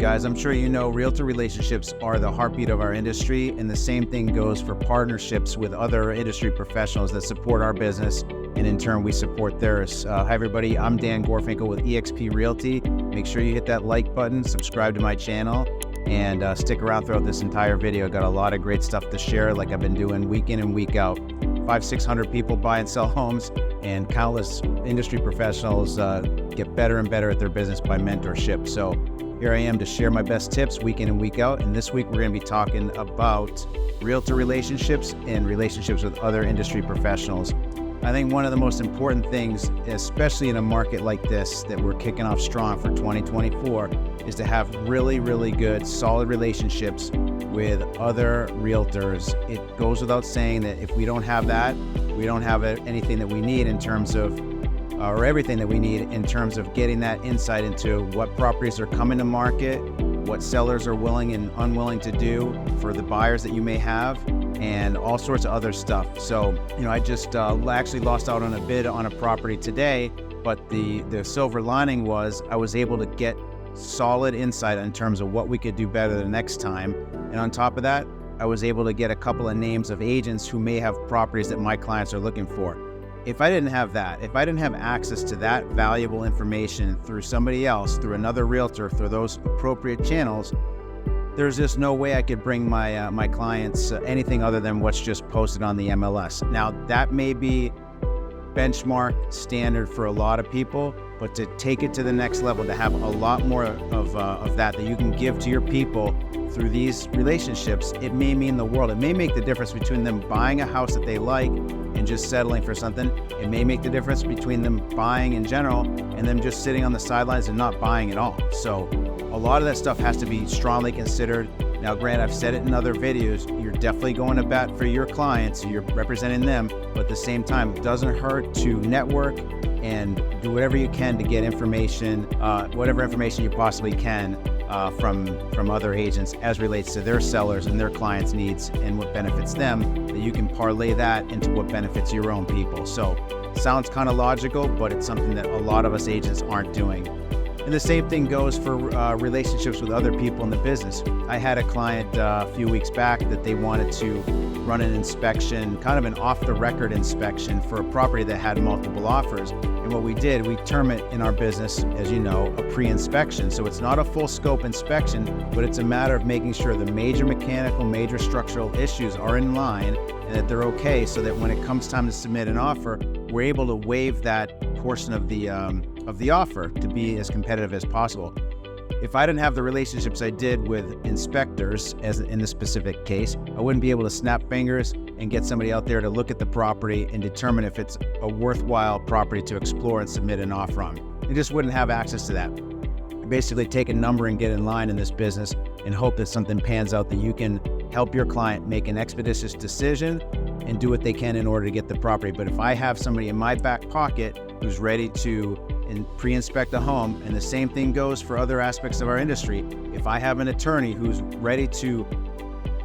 Guys, I'm sure you know Realtor Relationships are the heartbeat of our industry, and the same thing goes for partnerships with other industry professionals that support our business, and in turn, we support theirs. Hi, everybody. I'm Dan Gorfinkel with eXp Realty. Make sure you hit that like button, subscribe to my channel, and stick around throughout this entire video. Got a lot of great stuff to share, like I've been doing week in and week out. 500-600 people buy and sell homes, and countless industry professionals get better and better at their business by mentorship. So here I am to share my best tips week in and week out. And this week we're going to be talking about realtor relationships and relationships with other industry professionals. I think one of the most important things, especially in a market like this that we're kicking off strong for 2024, is to have really, really good, solid relationships with other realtors. It goes without saying that if we don't have that, we don't have anything that we need in terms of or everything that we need in terms of getting that insight into what properties are coming to market, what sellers are willing and unwilling to do for the buyers that you may have, and all sorts of other stuff. So, I just actually lost out on a bid on a property today, but the silver lining was I was able to get solid insight in terms of what we could do better the next time. And on top of that, I was able to get a couple of names of agents who may have properties that my clients are looking for. If I didn't have that, if I didn't have access to that valuable information through somebody else, through another realtor, through those appropriate channels, there's just no way I could bring my clients anything other than what's just posted on the MLS. Now, that may be benchmark standard for a lot of people, but to take it to the next level, to have a lot more of that you can give to your people through these relationships, it may mean the world. It may make the difference between them buying a house that they like and just settling for something. It may make the difference between them buying in general and them just sitting on the sidelines and not buying at all. So a lot of that stuff has to be strongly considered. Now, Grant, I've said it in other videos, you're definitely going to bat for your clients, you're representing them, but at the same time, it doesn't hurt to network and do whatever you can to get information, whatever information you possibly can from other agents as relates to their sellers and their clients' needs and what benefits them, that you can parlay that into what benefits your own people. So sounds kind of logical, but it's something that a lot of us agents aren't doing. And the same thing goes for relationships with other people in the business. I had a client a few weeks back that they wanted to run an inspection, kind of an off-the-record inspection for a property that had multiple offers. And what we did, we term it in our business, as you know, a pre-inspection. So it's not a full scope inspection, but it's a matter of making sure the major mechanical, major structural issues are in line and that they're okay, so that when it comes time to submit an offer, we're able to waive that portion of the offer to be as competitive as possible. If I didn't have the relationships I did with inspectors, as in the specific case, I wouldn't be able to snap fingers and get somebody out there to look at the property and determine if it's a worthwhile property to explore and submit an offer on. I just wouldn't have access to that. Basically take a number and get in line in this business and hope that something pans out that you can help your client make an expeditious decision and do what they can in order to get the property. But if I have somebody in my back pocket who's ready to pre-inspect a home, and the same thing goes for other aspects of our industry, if I have an attorney who's ready to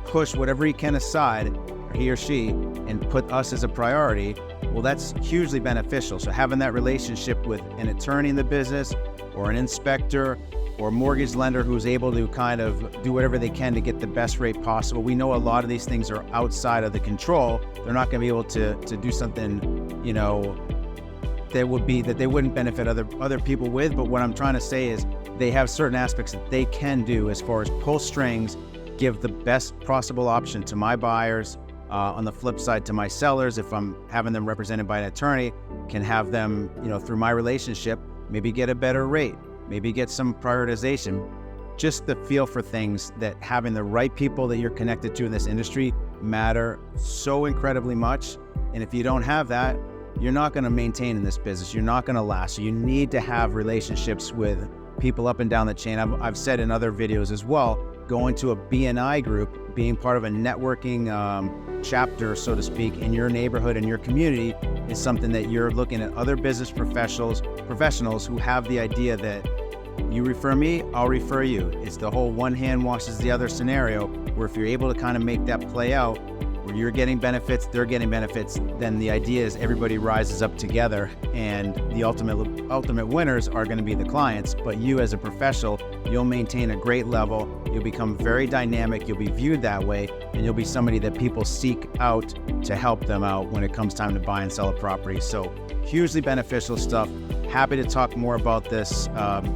push whatever he can aside, or he or she, and put us as a priority, well, that's hugely beneficial. So having that relationship with an attorney in the business, or an inspector, or a mortgage lender who's able to kind of do whatever they can to get the best rate possible. We know a lot of these things are outside of the control. They're not going to be able to do something, that they wouldn't benefit other people with. But what I'm trying to say is they have certain aspects that they can do as far as pull strings, give the best possible option to my buyers. On the flip side, to my sellers, if I'm having them represented by an attorney, can have them, through my relationship, maybe get a better rate, maybe get some prioritization. Just the feel for things, that having the right people that you're connected to in this industry matter so incredibly much. And if you don't have that, you're not going to maintain in this business. You're not going to last. So you need to have relationships with people up and down the chain. I've said in other videos as well, going to a BNI group, being part of a networking chapter, so to speak, in your neighborhood and your community is something that you're looking at other business professionals who have the idea that you refer me, I'll refer you. It's the whole one hand washes the other scenario, where if you're able to kind of make that play out, where you're getting benefits, they're getting benefits, then the idea is everybody rises up together, and the ultimate winners are going to be the clients. But you as a professional, you'll maintain a great level, you'll become very dynamic, you'll be viewed that way, and you'll be somebody that people seek out to help them out when it comes time to buy and sell a property. So hugely beneficial stuff. Happy to talk more about this.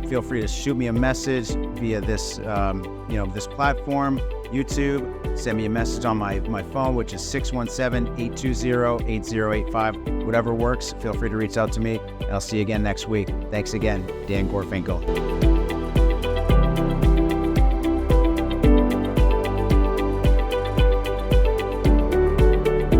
Feel free to shoot me a message via this, this platform, YouTube. Send me a message on my phone, which is 617-820-8085. Whatever works, feel free to reach out to me, and I'll see you again next week. Thanks again, Dan Gorfinkel.